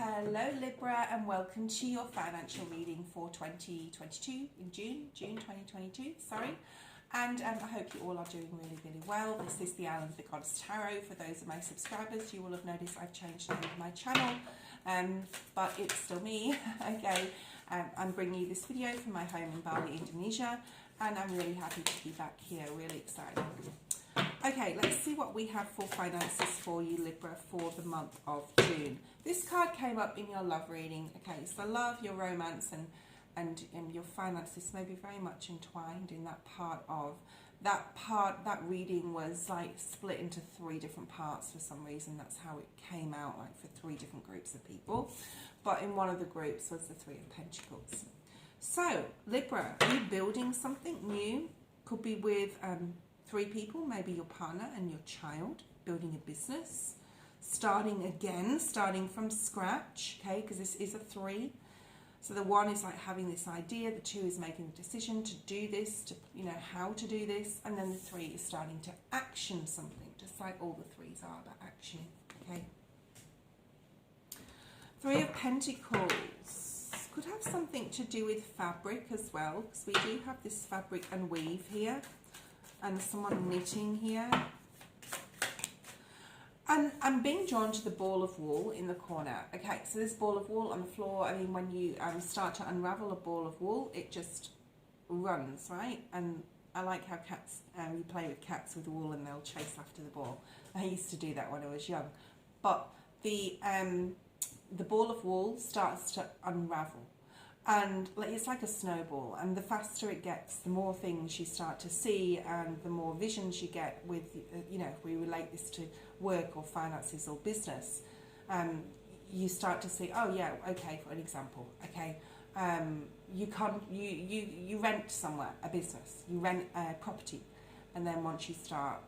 Hello Libra, and welcome to your financial reading for 2022 in June 2022, sorry. And I hope you all are doing really well. This is the Island of the Goddess Tarot. For those of my subscribers, you will have noticed I've changed the name of my channel, but it's still me, okay. I'm bringing you this video from my home in Bali, Indonesia, and I'm really happy to be back here, really excited. Okay, let's see what we have for finances for you, Libra, for the month of June. This card came up in your love reading. Okay, so love, your romance, and your finances may be very much entwined in that part of that reading was like split into 3 different parts for some reason. That's how it came out, like for 3 different groups of people. But in one of the groups was the 3 of Pentacles. So, Libra, are you building something new? Could be with 3 people, maybe your partner and your child, building a business, starting again, starting from scratch, okay, because this is a 3. So the 1 is like having this idea, the 2 is making the decision to do this, to how to do this, and then the 3 is starting to action something, just like all the 3s are about actioning, okay. 3 of Pentacles could have something to do with fabric as well, because we do have this fabric and weave here, and someone knitting here. And I'm being drawn to the ball of wool in the corner. Okay, so this ball of wool on the floor, I mean, when you start to unravel a ball of wool, it just runs, right? And I like how cats, you play with cats with wool and they'll chase after the ball. I used to do that when I was young. But the ball of wool starts to unravel. And it's like a snowball, and the faster it gets, the more things you start to see, and the more visions you get with, if we relate this to work or finances or business, you start to see, oh yeah, okay, for an example, okay, you rent somewhere, a business, you rent a property, and then once you start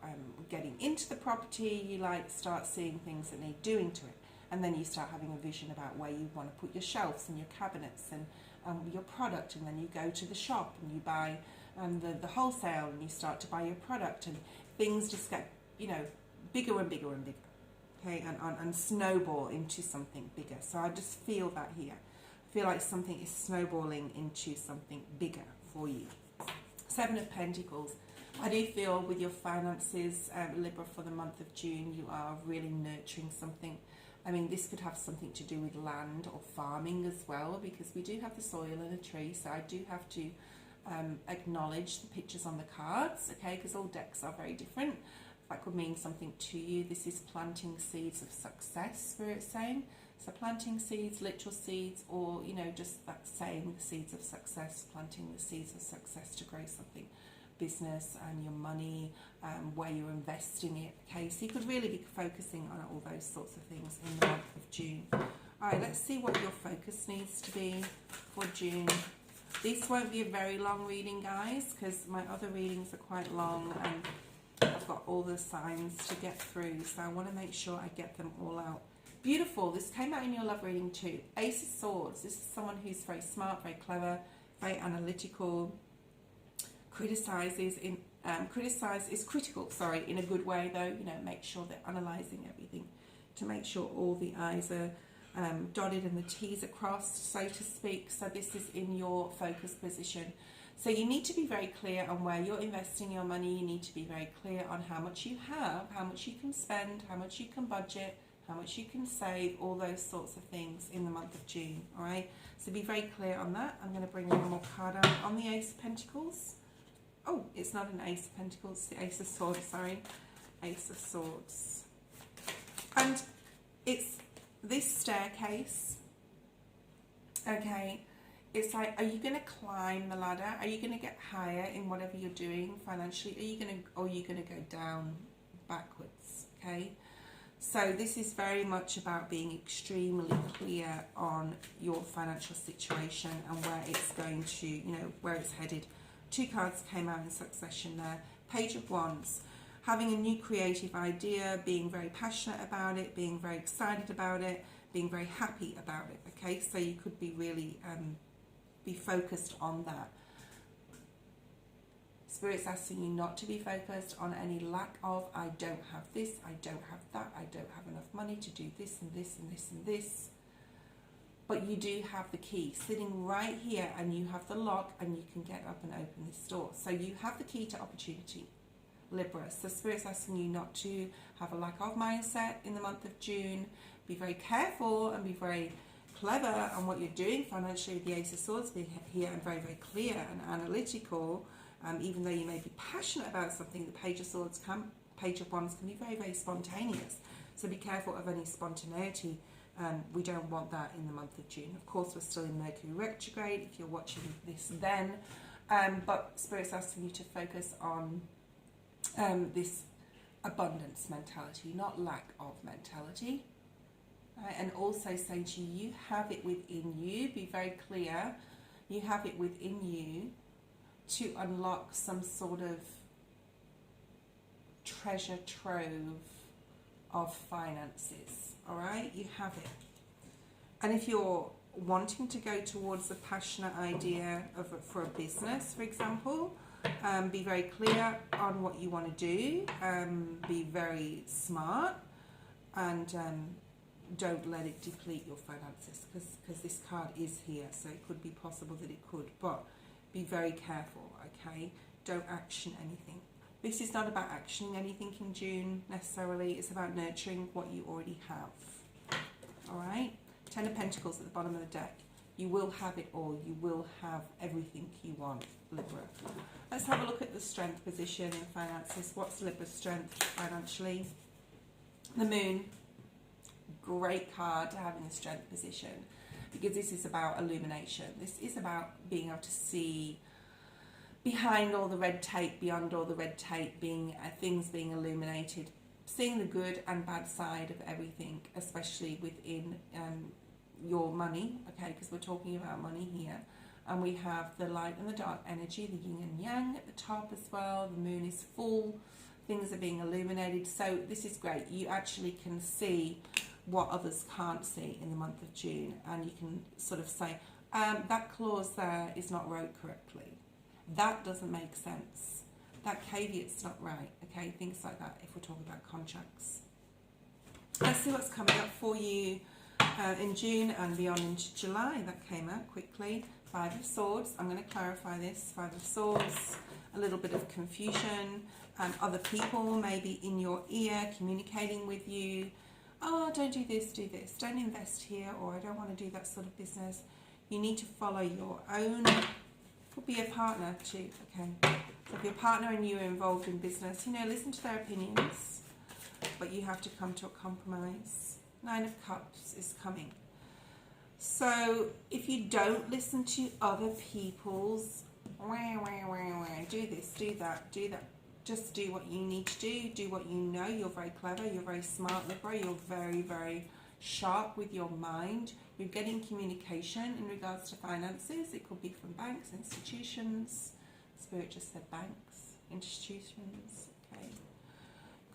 getting into the property, you start seeing things that need doing to it, and then you start having a vision about where you want to put your shelves and your cabinets and your product, and then you go to the shop and you buy the wholesale, and you start to buy your product, and things just get bigger and bigger and bigger, okay, and snowball into something bigger. So I just feel that here. I feel like something is snowballing into something bigger for you. 7 of Pentacles. I do feel with your finances, Libra, for the month of June, you are really nurturing something. I mean, this could have something to do with land or farming as well, because we do have the soil and a tree, so I do have to acknowledge the pictures on the cards, okay, because all decks are very different. That could mean something to you. This is planting seeds of success, Spirit's saying. So planting seeds, literal seeds, or, just that saying, the seeds of success, planting the seeds of success to grow something. Business and your money, where you're investing it, okay, so you could really be focusing on all those sorts of things in the month of June. Alright, let's see what your focus needs to be for June. This won't be a very long reading, guys, because my other readings are quite long and I've got all the signs to get through, so I want to make sure I get them all out. Beautiful. This came out in your love reading too. Asus Swords. This is someone who's very smart, very clever, very analytical, is critical, sorry, in a good way though, make sure they're analysing everything to make sure all the I's are dotted and the T's are crossed, so to speak. So this is in your focus position. So you need to be very clear on where you're investing your money. You need to be very clear on how much you have, how much you can spend, how much you can budget, how much you can save, all those sorts of things in the month of June, all right? So be very clear on that. I'm going to bring one more card out on the Ace of Pentacles. Oh, it's not an Ace of Pentacles, it's the Ace of Swords, sorry. Ace of Swords. And it's this staircase, okay? It's like, are you going to climb the ladder? Are you going to get higher in whatever you're doing financially? Are you going to go down backwards, okay? So this is very much about being extremely clear on your financial situation and where it's going to, where it's headed. 2 cards came out in succession there. Page of Wands. Having a new creative idea, being very passionate about it, being very excited about it, being very happy about it, okay? So you could be really be focused on that. Spirit's asking you not to be focused on any lack of, I don't have this, I don't have that, I don't have enough money to do this and this and this and this. but you do have the key sitting right here, and you have the lock, and you can get up and open this door. So you have the key to opportunity, Libra. So Spirit's asking you not to have a lack of mindset in the month of June. Be very careful and be very clever on what you're doing financially with the Ace of Swords being here, and very, very clear and analytical. Even though you may be passionate about something, the Page of Wands can be very, very spontaneous. So be careful of any spontaneity. We don't want that in the month of June. Of course, we're still in Mercury retrograde if you're watching this then. But Spirit's asking you to focus on this abundance mentality, not lack of mentality. And also saying to you, you have it within you. Be very clear. You have it within you to unlock some sort of treasure trove of finances. All right, you have it. And if you're wanting to go towards a passionate idea for a business, for example, be very clear on what you want to do. Be very smart, and don't let it deplete your finances, because this card is here, so it could be possible that it could, but be very careful, okay? Don't action anything. This is not about actioning anything in June necessarily. It's about nurturing what you already have. All right? 10 of Pentacles at the bottom of the deck. You will have it all. You will have everything you want, Libra. Let's have a look at the strength position in finances. What's Libra's strength financially? The Moon. Great card to have in the strength position, because this is about illumination. This is about being able to see behind all the red tape, beyond all the red tape, being things being illuminated, seeing the good and bad side of everything, especially within your money, okay, because we're talking about money here. And we have the light and the dark energy, the yin and yang at the top as well. The moon is full, things are being illuminated. So this is great. You actually can see what others can't see in the month of June, and you can sort of say, that clause there is not wrote correctly. That doesn't make sense. That caveat's not right, okay? Things like that if we're talking about contracts. Let's see what's coming up for you in June and beyond into July. That came out quickly. 5 of Swords. I'm going to clarify this. 5 of Swords. A little bit of confusion. Other people maybe in your ear communicating with you. Oh, don't do this, do this. Don't invest here, or I don't want to do that sort of business. You need to follow your own. Could be a partner too, okay? So if your partner and you are involved in business, listen to their opinions, but you have to come to a compromise. 9 of Cups is coming. So if you don't listen to other people's, do this, do that, just do what you need to do what you know. You're very clever, you're very smart, Libra, you're very, very sharp with your mind. You're getting communication in regards to finances. It could be from banks, institutions. Spirit just said banks, institutions, okay.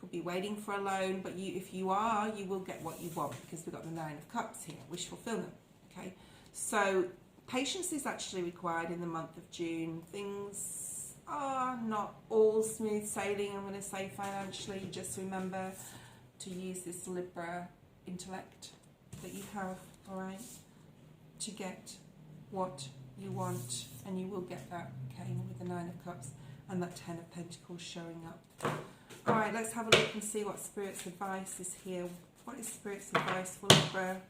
Could be waiting for a loan, but if you are, you will get what you want, because we've got the 9 of Cups here, wish fulfillment, okay. So patience is actually required in the month of June. Things are not all smooth sailing, I'm going to say, financially. Just remember to use this Libra intellect that you have, all right, to get what you want, and you will get that, okay, with the 9 of Cups and that 10 of Pentacles showing up. All right, let's have a look and see what Spirit's advice is here. What is Spirit's advice for Libra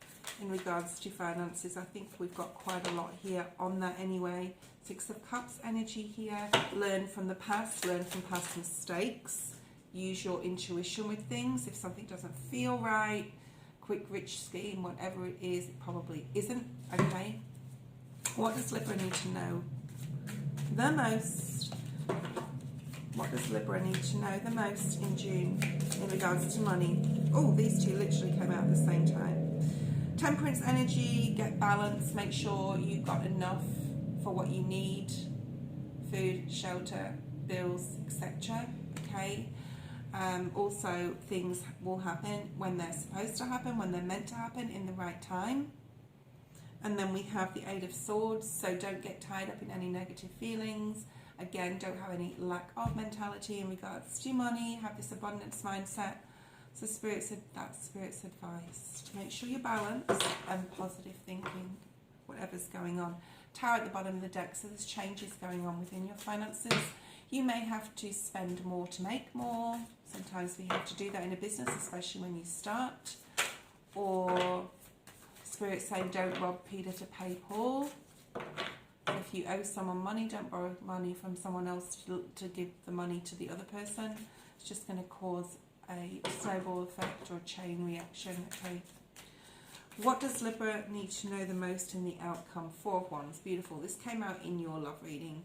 in regards to finances? I think we've got quite a lot here on that anyway. 6 of Cups energy here. Learn from the past, learn from past mistakes. Use your intuition with things. If something doesn't feel right, quick rich scheme, whatever it is, it probably isn't, okay? What does Libra need to know the most? What does Libra need to know the most in June in regards to money? Oh, these two literally came out at the same time. Temperance energy, get balance, make sure you've got enough for what you need, food, shelter, bills, etc. Okay. Also, things will happen when they're supposed to happen, when they're meant to happen, in the right time. And then we have the 8 of Swords, so don't get tied up in any negative feelings. Again, don't have any lack of mentality in regards to money. Have this abundance mindset. So that's Spirit's advice, to make sure you're balanced and positive thinking. whatever's going on. Tower at the bottom of the deck, so there's changes going on within your finances. You may have to spend more to make more. Sometimes we have to do that in a business, especially when you start. Or Spirit saying, don't rob Peter to pay Paul. If you owe someone money, don't borrow money from someone else to give the money to the other person. It's just going to cause a snowball effect or chain reaction. Okay. What does Libra need to know the most in the outcome? Four of Wands. Beautiful. This came out in your love reading.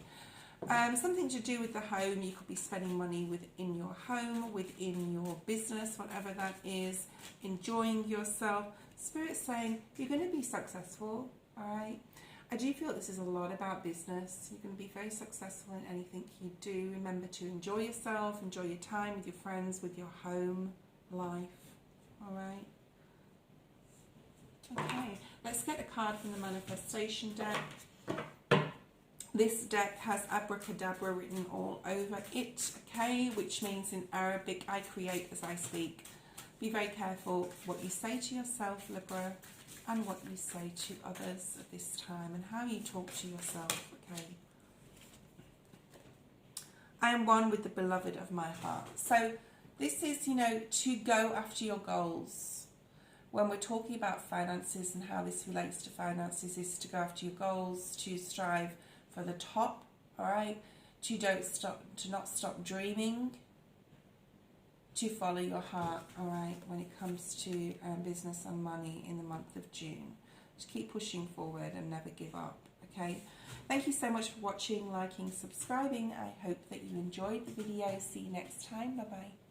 Something to do with the home. You could be spending money within your home, within your business, whatever that is. Enjoying yourself. Spirit saying you're going to be successful. All right. I do feel this is a lot about business. You're going to be very successful in anything you do. Remember to enjoy yourself, enjoy your time with your friends, with your home life. All right. Okay, let's get a card from the manifestation deck. This deck has abracadabra written all over it, okay, which means in Arabic, I create as I speak. Be very careful what you say to yourself, Libra, and what you say to others at this time, and how you talk to yourself, okay. I am one with the beloved of my heart. So this is, you know, to go after your goals. When we're talking about finances and how this relates to finances, is to go after your goals, to strive for the top, all right? To not stop dreaming, to follow your heart, all right, when it comes to business and money in the month of June. Just keep pushing forward and never give up, okay? Thank you so much for watching, liking, subscribing. I hope that you enjoyed the video. See you next time. Bye-bye.